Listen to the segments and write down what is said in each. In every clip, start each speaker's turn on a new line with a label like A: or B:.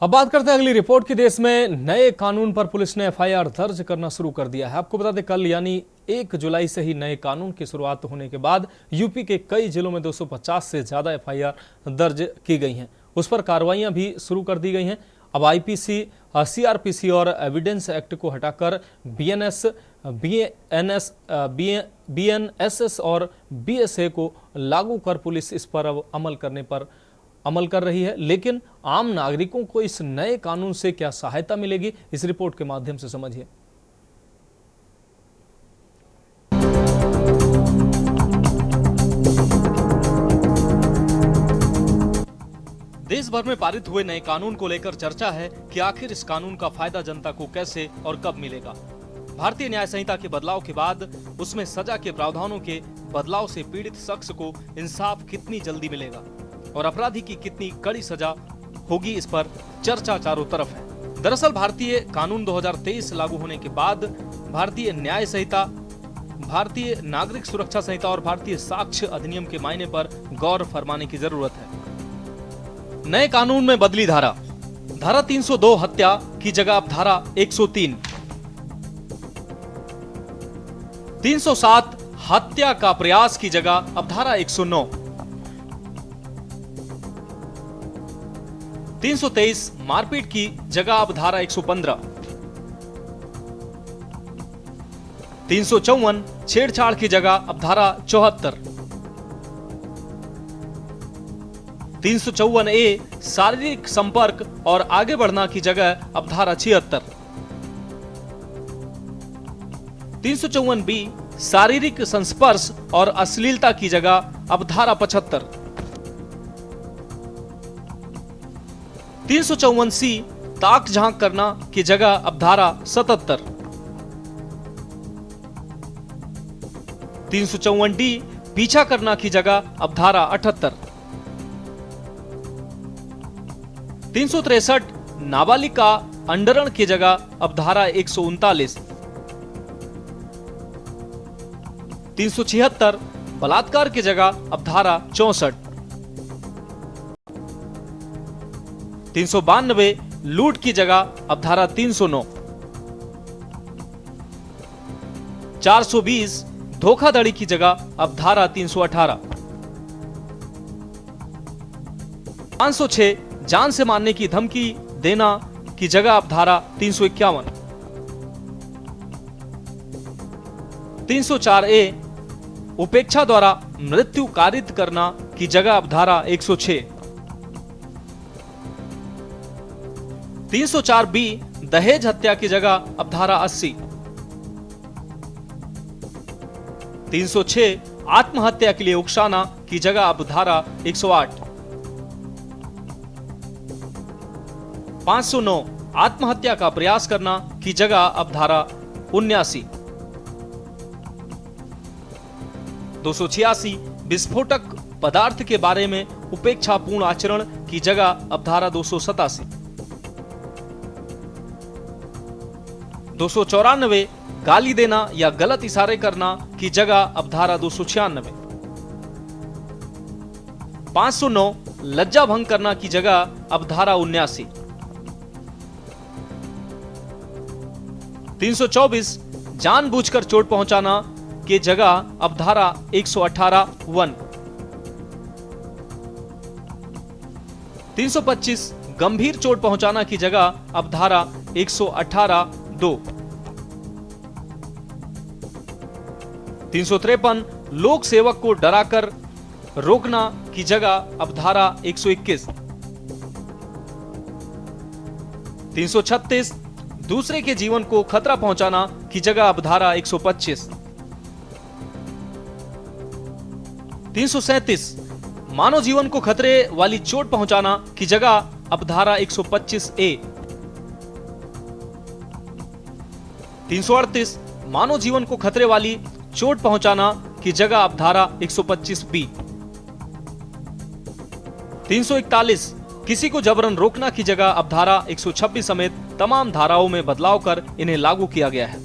A: अब बात करते हैं अगली रिपोर्ट की। देश में नए कानून पर पुलिस ने एफआईआर दर्ज करना शुरू कर दिया है। आपको बता दें, कल यानी 1 जुलाई से ही नए कानून की शुरुआत होने के बाद यूपी के कई जिलों में 250 से ज्यादा एफआईआर दर्ज की गई हैं। उस पर कार्रवाइयां भी शुरू कर दी गई हैं। अब आईपीसी, सीआरपीसी और एविडेंस एक्ट को हटाकर बीएनएसएस और बीएसए को लागू कर पुलिस इस पर अब अमल कर रही है। लेकिन आम नागरिकों को इस नए कानून से क्या सहायता मिलेगी, इस रिपोर्ट के माध्यम से समझिए। देश भर में पारित हुए नए कानून को लेकर चर्चा है कि आखिर इस कानून का फायदा जनता को कैसे और कब मिलेगा। भारतीय न्याय संहिता के बदलाव के बाद उसमें सजा के प्रावधानों के बदलाव से पीड़ित शख्स को इंसाफ कितनी जल्दी मिलेगा और अपराधी की कितनी कड़ी सजा होगी, इस पर चर्चा चारों तरफ है। दरअसल भारतीय कानून 2023 लागू होने के बाद भारतीय न्याय संहिता, भारतीय नागरिक सुरक्षा संहिता और भारतीय साक्ष्य अधिनियम के मायने पर गौर फरमाने की जरूरत है। नए कानून में बदली धारा 302 हत्या की जगह अब धारा 103, 307 हत्या का प्रयास की जगह अब धारा 109, 323 मारपीट की जगह अब धारा 115, 354 छेड़छाड़ की जगह अब धारा 74, 354 ए शारीरिक संपर्क और आगे बढ़ना की जगह अब धारा 76, 354 बी शारीरिक संस्पर्श और अश्लीलता की जगह अब धारा 75, 354 सी ताक झांक करना की जगह अब धारा 77, 354 डी पीछा करना की जगह अब धारा 78, 363 नाबालिग का अंडरण की जगह अब धारा 139, 376 बलात्कार की जगह अब धारा 64, 392 लूट की जगह अब धारा 309, 420 धोखाधड़ी की जगह अब धारा 318, 506 जान से मारने की धमकी देना की जगह अब धारा 351, 304 ए उपेक्षा द्वारा मृत्यु कारित करना की जगह अब धारा 106, 304 बी दहेज हत्या की जगह अब धारा 80, 306 आत्महत्या के लिए उकसाना की जगह अब धारा 108, 509 आत्महत्या का प्रयास करना की जगह अब धारा 79, 286 विस्फोटक पदार्थ के बारे में उपेक्षापूर्ण आचरण की जगह अब धारा 287, 294 गाली देना या गलत इशारे करना की जगह अब धारा 296, 509 लज्जा भंग करना की जगह अब धारा 79, 324 जानबूझकर चोट पहुंचाना की जगह अब धारा 118 1, 325 गंभीर चोट पहुंचाना की जगह अब धारा 118 2, 353 लोक सेवक को डराकर रोकना की जगह अब धारा 121, 336 दूसरे के जीवन को खतरा पहुंचाना की जगह अब धारा 125, 337 मानव जीवन को खतरे वाली चोट पहुंचाना की जगह अब धारा 125 ए, 338 मानव जीवन को खतरे वाली चोट पहुंचाना की जगह अब धारा 125 बी, 341 किसी को जबरन रोकना की जगह अब धारा 126 समेत तमाम धाराओं में बदलाव कर इन्हें लागू किया गया है।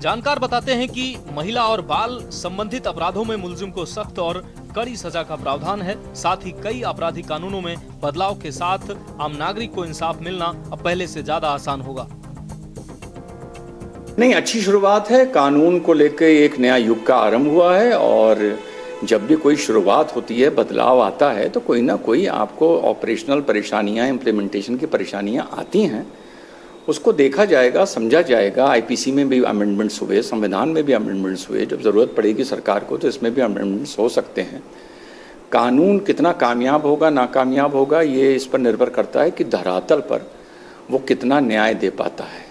A: जानकार बताते हैं कि महिला और बाल संबंधित अपराधों में मुलजिम को सख्त और कड़ी सजा का प्रावधान है। साथ ही कई आपराधिक कानूनों में बदलाव के साथ आम नागरिक को इंसाफ मिलना अब पहले से ज्यादा आसान होगा।
B: नहीं, अच्छी शुरुआत है। कानून को लेकर एक नया युग का आरंभ हुआ है और जब भी कोई शुरुआत होती है, बदलाव आता है, तो कोई ना कोई आपको ऑपरेशनल परेशानियां, इम्प्लीमेंटेशन की परेशानियां आती हैं। उसको देखा जाएगा, समझा जाएगा। आईपीसी में भी अमेंडमेंट्स हुए, संविधान में भी अमेंडमेंट्स हुए। जब ज़रूरत पड़ेगी सरकार को तो इसमें भी अमेंडमेंट्स हो सकते हैं। कानून कितना कामयाब होगा, नाकामयाब होगा, ये इस पर निर्भर करता है कि धरातल पर वो कितना न्याय दे पाता है।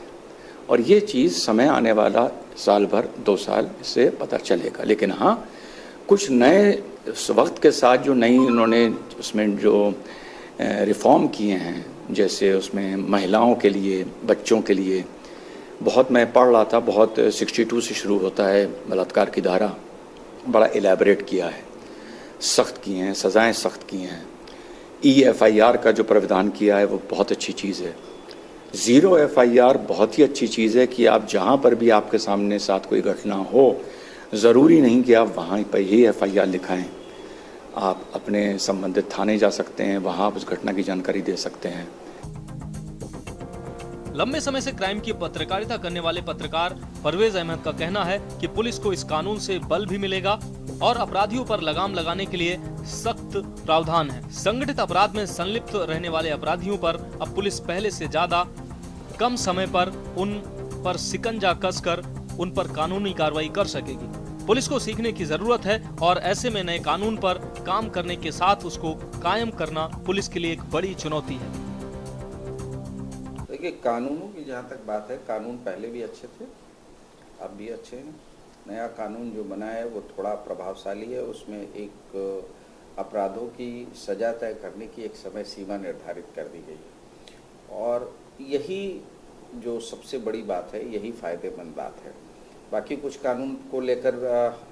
B: और ये चीज़ समय आने वाला साल भर, 2 साल से पता चलेगा। लेकिन हाँ, कुछ नए वक्त के साथ जो नई उन्होंने उसमें जो रिफॉर्म किए हैं, जैसे उसमें महिलाओं के लिए, बच्चों के लिए बहुत, मैं पढ़ रहा था, बहुत 62 से शुरू होता है बलात्कार की धारा, बड़ा एलैबोरेट किया है, सख्त किए हैं, सज़ाएं सख्त की हैं। EFIR का जो प्रावधान किया है वो बहुत अच्छी चीज़ है। 0 FIR बहुत ही अच्छी चीज़ है कि आप जहाँ पर भी आपके सामने साथ कोई घटना हो, ज़रूरी नहीं कि आप वहाँ पर ही FIR लिखाएं। आप अपने संबंधित थाने जा सकते हैं, वहाँ आप उस घटना की जानकारी दे सकते हैं।
A: लंबे समय से क्राइम की पत्रकारिता करने वाले पत्रकार परवेज अहमद का कहना है कि पुलिस को इस कानून से बल भी मिलेगा और अपराधियों पर लगाम लगाने के लिए सख्त प्रावधान है। संगठित अपराध में संलिप्त रहने वाले अपराधियों पर अब पुलिस पहले से ज्यादा कम समय पर उन पर शिकंजा कसकर उन पर कानूनी कार्रवाई कर सकेगी। पुलिस को सीखने की जरूरत है और ऐसे में नए कानून पर काम करने के साथ उसको कायम करना पुलिस के लिए एक बड़ी चुनौती है।
C: देखिए, कानूनों की जहाँ तक बात है, कानून पहले भी अच्छे थे, अब भी अच्छे हैं। नया कानून जो बना है वो थोड़ा प्रभावशाली है। उसमें एक अपराधों की सजा तय करने की एक समय सीमा निर्धारित कर दी गई है और यही जो सबसे बड़ी बात है, यही फायदेमंद बात है। बाकी कुछ कानून को लेकर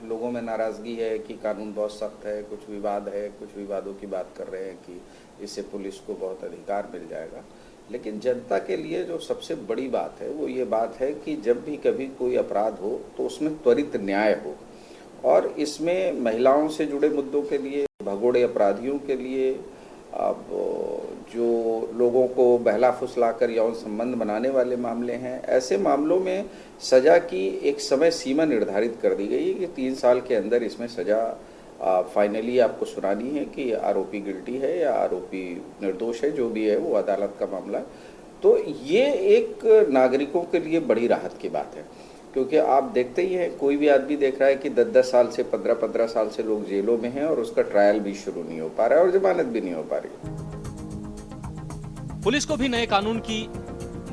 C: लोगों में नाराज़गी है कि कानून बहुत सख्त है, कुछ विवाद है, कुछ विवादों की बात कर रहे हैं कि इससे पुलिस को बहुत अधिकार मिल जाएगा। लेकिन जनता के लिए जो सबसे बड़ी बात है वो ये बात है कि जब भी कभी कोई अपराध हो तो उसमें त्वरित न्याय हो। और इसमें महिलाओं से जुड़े मुद्दों के लिए, भगोड़े अपराधियों के लिए, अब जो लोगों को बहला फुसलाकर यौन संबंध बनाने वाले मामले हैं, ऐसे मामलों में सज़ा की एक समय सीमा निर्धारित कर दी गई है कि 3 साल के अंदर इसमें सज़ा फाइनली आपको सुनानी है कि आरोपी गिल्टी है या आरोपी निर्दोष है, जो भी है वो अदालत का मामला है। तो ये एक नागरिकों के लिए बड़ी राहत की बात है, क्योंकि आप देखते ही हैं, कोई भी आदमी देख रहा है कि 10-10 साल से, 15-15 साल से लोग जेलों में हैं और उसका ट्रायल भी शुरू नहीं हो पा रहा है और जमानत भी नहीं हो पा रही।
A: पुलिस को भी नए कानून की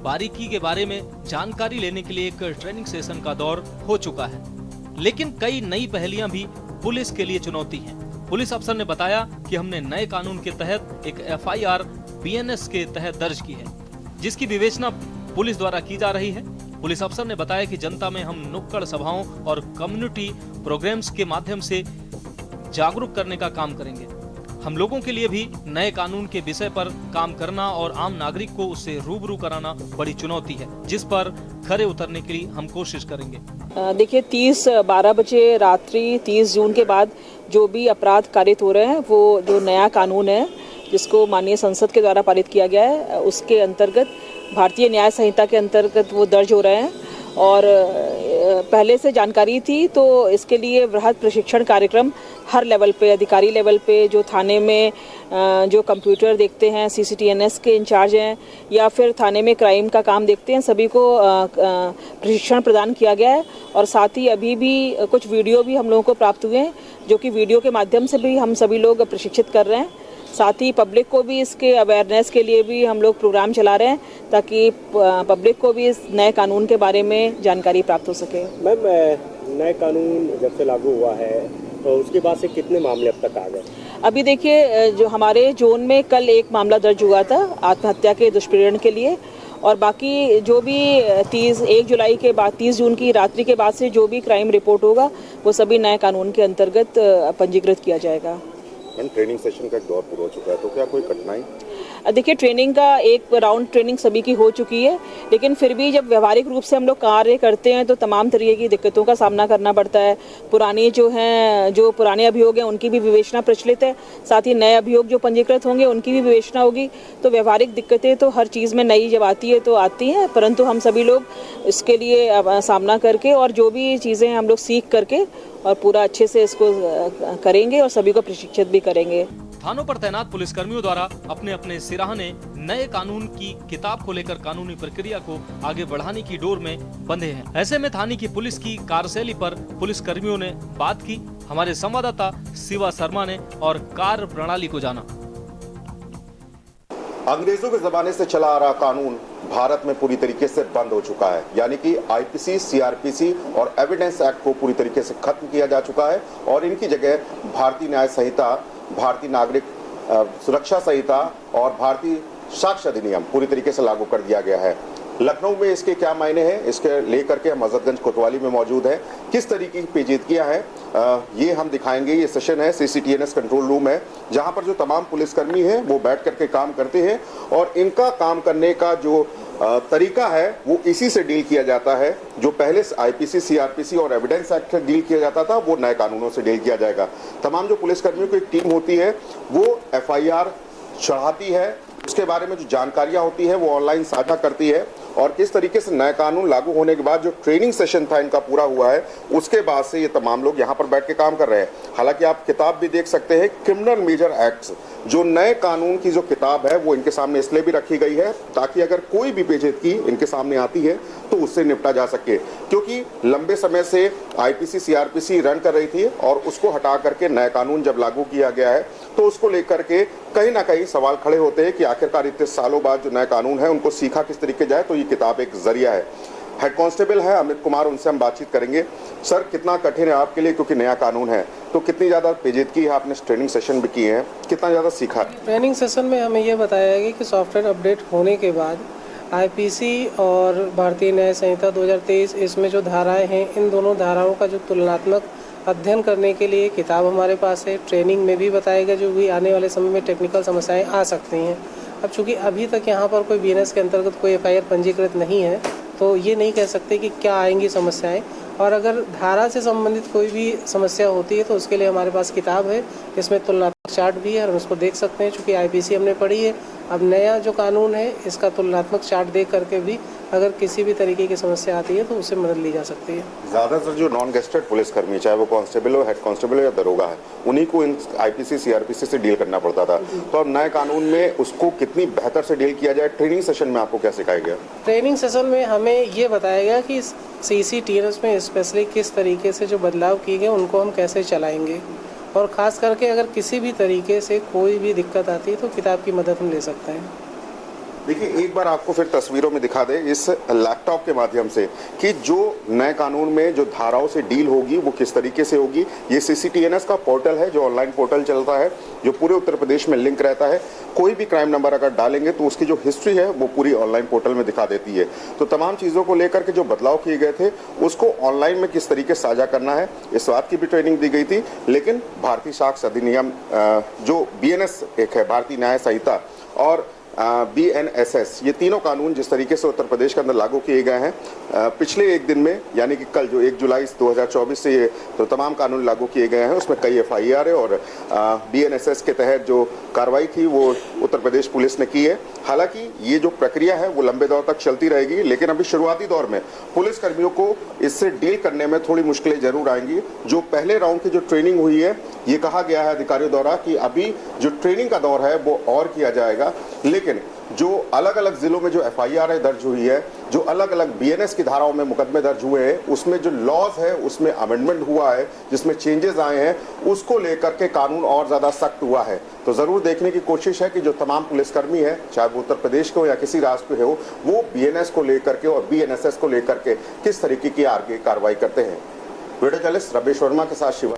A: बारीकी के बारे में जानकारी लेने के लिए एक ट्रेनिंग सेशन का दौर हो चुका है, लेकिन कई नई पहेलियां भी पुलिस के लिए चुनौती हैं। पुलिस अफसर ने बताया कि हमने नए कानून के तहत एक FIR BNS के तहत दर्ज की है, जिसकी विवेचना पुलिस द्वारा की जा रही है। पुलिस अफसर ने बताया कि जनता में हम नुक्कड़ सभाओं और कम्युनिटी प्रोग्राम्स के माध्यम से जागरूक करने का काम करेंगे। हम लोगों के लिए भी नए कानून के विषय पर काम करना और आम नागरिक को उससे रूबरू कराना बड़ी चुनौती है, जिस पर खरे उतरने के लिए हम कोशिश करेंगे।
D: देखिए, 12 बजे रात्रि 30 जून के बाद जो भी अपराध कारित हो रहे हैं, वो जो नया कानून है जिसको माननीय संसद के द्वारा पारित किया गया है, उसके अंतर्गत भारतीय न्याय संहिता के अंतर्गत वो दर्ज हो रहे हैं। और पहले से जानकारी थी तो इसके लिए वृहद प्रशिक्षण कार्यक्रम हर लेवल पे, अधिकारी लेवल पे, जो थाने में जो कंप्यूटर देखते हैं, CCTNS के इंचार्ज हैं या फिर थाने में क्राइम का काम देखते हैं, सभी को प्रशिक्षण प्रदान किया गया है। और साथ ही अभी भी कुछ वीडियो भी हम लोगों को प्राप्त हुए हैं, जो कि वीडियो के माध्यम से भी हम सभी लोग प्रशिक्षित कर रहे हैं। साथ ही पब्लिक को भी इसके अवेयरनेस के लिए भी हम लोग प्रोग्राम चला रहे हैं, ताकि पब्लिक को भी इस नए कानून के बारे में जानकारी प्राप्त हो सके।
E: मैम, नए कानून जब से लागू हुआ है तो उसके बाद से कितने मामले अब तक आ गए?
D: अभी देखिए, जो हमारे जोन में कल एक मामला दर्ज हुआ था आत्महत्या के दुष्प्रेरण के लिए, और बाकी जो भी 1 जुलाई के बाद 30 जून की रात्रि के बाद से जो भी क्राइम रिपोर्ट होगा वो सभी नए कानून के अंतर्गत पंजीकृत किया जाएगा।
F: ट्रेनिंग सेशन का एक दौर पूरा हो चुका है, तो क्या कोई कठिनाई?
D: देखिए, ट्रेनिंग का एक राउंड ट्रेनिंग सभी की हो चुकी है, लेकिन फिर भी जब व्यवहारिक रूप से हम लोग कार्य करते हैं तो तमाम तरीके की दिक्कतों का सामना करना पड़ता है। जो पुराने अभियोग हैं उनकी भी विवेचना प्रचलित है, साथ ही नए अभियोग जो पंजीकृत होंगे उनकी भी विवेचना होगी। तो व्यवहारिक दिक्कतें तो हर चीज़ में नई जब आती है तो आती हैं, परंतु हम सभी लोग इसके लिए सामना करके और जो भी चीज़ें हम लोग सीख करके और पूरा अच्छे से इसको करेंगे और सभी को प्रशिक्षित भी करेंगे।
A: थानों पर तैनात पुलिसकर्मियों द्वारा अपने अपने सिराहने नए कानून की किताब को लेकर कानूनी प्रक्रिया को आगे बढ़ाने की डोर में बंधे हैं। ऐसे में थाने की पुलिस की कार्यशैली पर पुलिसकर्मियों ने बात की। हमारे संवाददाता शिवा शर्मा ने और कार्य प्रणाली को जाना।
F: अंग्रेजों के जमाने से चला आ रहा कानून भारत में पूरी तरीके से बंद हो चुका है, यानी कि आईपीसी, सीआरपीसी और एविडेंस एक्ट को पूरी तरीके से खत्म किया जा चुका है और इनकी जगह भारतीय न्याय संहिता, भारतीय नागरिक सुरक्षा संहिता और भारतीय साक्ष्य अधिनियम पूरी तरीके से लागू कर दिया गया है। लखनऊ में इसके क्या मायने हैं, इसके लेकर के हम हजरतगंज कोतवाली में मौजूद हैं। किस तरीके की पेचीदगियां हैं ये हम दिखाएंगे। ये सेशन है CCTNS कंट्रोल रूम है, जहां पर जो तमाम पुलिसकर्मी हैं वो बैठ करके काम करते हैं और इनका काम करने का जो तरीका है वो इसी से डील किया जाता है। जो पहले आईपीसी, सीआरपीसी और एविडेंस एक्ट से डील किया जाता था वो नए कानूनों से डील किया जाएगा। तमाम जो पुलिसकर्मियों की एक टीम होती है वो FIR चढ़ाती है, उसके बारे में जो जानकारियां होती है वो ऑनलाइन साझा करती है और किस तरीके से नया कानून लागू होने के बाद जो ट्रेनिंग सेशन था इनका पूरा हुआ है, उसके बाद से ये तमाम लोग यहाँ पर बैठ के काम कर रहे हैं। हालांकि आप किताब भी देख सकते हैं, क्रिमिनल मेजर एक्ट्स, जो नए कानून की जो किताब है वो इनके सामने इसलिए भी रखी गई है ताकि अगर कोई भी पेचीदगी इनके सामने आती है तो उससे निपटा जा सके, क्योंकि लंबे समय से आईपीसी, सीआरपीसी रन कर रही थी और उसको हटा करके नया कानून जब लागू किया गया है तो उसको लेकर के कहीं ना कहीं सवाल खड़े होते हैं कि आखिरकार इतने सालों बाद जो नया कानून है उनको सीखा किस तरीके जाए। तो ये किताब एक जरिया है। हेड कांस्टेबल है अमित कुमार, उनसे हम बातचीत करेंगे। सर, कितना कठिन है आपके लिए, क्योंकि नया कानून है, तो कितनी ज़्यादा पेचीदगी है, आपने ट्रेनिंग सेशन भी किए हैं, कितना ज़्यादा सीखा?
G: ट्रेनिंग सेशन में हमें ये बताया गया कि सॉफ्टवेयर अपडेट होने के बाद आईपीसी और भारतीय न्याय संहिता 2023 इसमें जो धाराएं हैं, इन दोनों धाराओं का जो तुलनात्मक अध्ययन करने के लिए किताब हमारे पास है। ट्रेनिंग में भी बताया गया जो भी आने वाले समय में टेक्निकल समस्याएं आ सकती हैं। अब चूँकि अभी तक यहाँ पर कोई BNS के अंतर्गत कोई FIR पंजीकृत नहीं है तो ये नहीं कह सकते कि क्या आएंगी समस्याएं, और अगर धारा से संबंधित कोई भी समस्या होती है तो उसके लिए हमारे पास किताब है, इसमें तुलनात्मक चार्ट भी है और हम उसको देख सकते हैं। चूँकि आईपीसी हमने पढ़ी है, अब नया जो कानून है इसका तुलनात्मक चार्ट देख करके भी अगर किसी भी तरीके की समस्या आती है तो उससे मदद ली जा सकती है।
F: ज़्यादातर जो नॉन गेस्टेड पुलिसकर्मी, चाहे वो कांस्टेबल हो, हेड कांस्टेबल हो या दरोगा है, उन्हीं को इन आईपीसी, सीआरपीसी से डील करना पड़ता था। तो अब नए कानून में उसको कितनी बेहतर से डील किया जाए, ट्रेनिंग सेशन में आपको क्या सिखाया गया?
G: ट्रेनिंग सेशन में हमें ये बताया गया कि CCTNS में स्पेशली किस तरीके से जो बदलाव किए गए उनको हम कैसे चलाएंगे, और ख़ास करके अगर किसी भी तरीके से कोई भी दिक्कत आती है तो किताब की मदद हम ले सकते हैं।
F: देखिए, एक बार आपको फिर तस्वीरों में दिखा दे इस लैपटॉप के माध्यम से कि जो नए कानून में जो धाराओं से डील होगी वो किस तरीके से होगी। ये CCTNS का पोर्टल है, जो ऑनलाइन पोर्टल चलता है, जो पूरे उत्तर प्रदेश में लिंक रहता है। कोई भी क्राइम नंबर अगर डालेंगे तो उसकी जो हिस्ट्री है वो पूरी ऑनलाइन पोर्टल में दिखा देती है। तो तमाम चीज़ों को लेकर के जो बदलाव किए गए थे उसको ऑनलाइन में किस तरीके से साझा करना है, इस बात की भी ट्रेनिंग दी गई थी। लेकिन भारतीय साक्ष्य अधिनियम, जो BNS एक है, भारतीय न्याय संहिता, और BNSS, ये तीनों कानून जिस तरीके से उत्तर प्रदेश के अंदर लागू किए गए हैं पिछले एक दिन में, यानी कि कल जो 1 जुलाई 2024 से ये तो तमाम कानून लागू किए गए हैं, उसमें कई FIR है और BNSS के तहत जो कार्रवाई थी वो उत्तर प्रदेश पुलिस ने की है। हालांकि ये जो प्रक्रिया है वो लंबे दौर तक चलती रहेगी, लेकिन अभी शुरुआती दौर में पुलिसकर्मियों को इससे डील करने में थोड़ी मुश्किलें जरूर आएंगी। जो पहले राउंड की जो ट्रेनिंग हुई है, ये कहा गया है अधिकारियों द्वारा कि अभी जो ट्रेनिंग का दौर है वो और किया जाएगा, लेकिन जो अलग अलग जिलों में जो FIR दर्ज हुई है, जो अलग अलग BNS की धाराओं में मुकदमे दर्ज हुए हैं, उसमें जो लॉज है उसमें अमेंडमेंट हुआ है, जिसमें चेंजेस आए हैं, उसको लेकर के कानून और ज़्यादा सख्त हुआ है। तो ज़रूर देखने की कोशिश है कि जो तमाम पुलिसकर्मी है, चाहे वो उत्तर प्रदेश के हो या किसी राज्य के हो, वो BNS को लेकर के और BNSS को लेकर के किस तरीके की आगे कार्रवाई करते हैं। वीडियो जर्नलिस्ट रमेश वर्मा के साथ शिवा।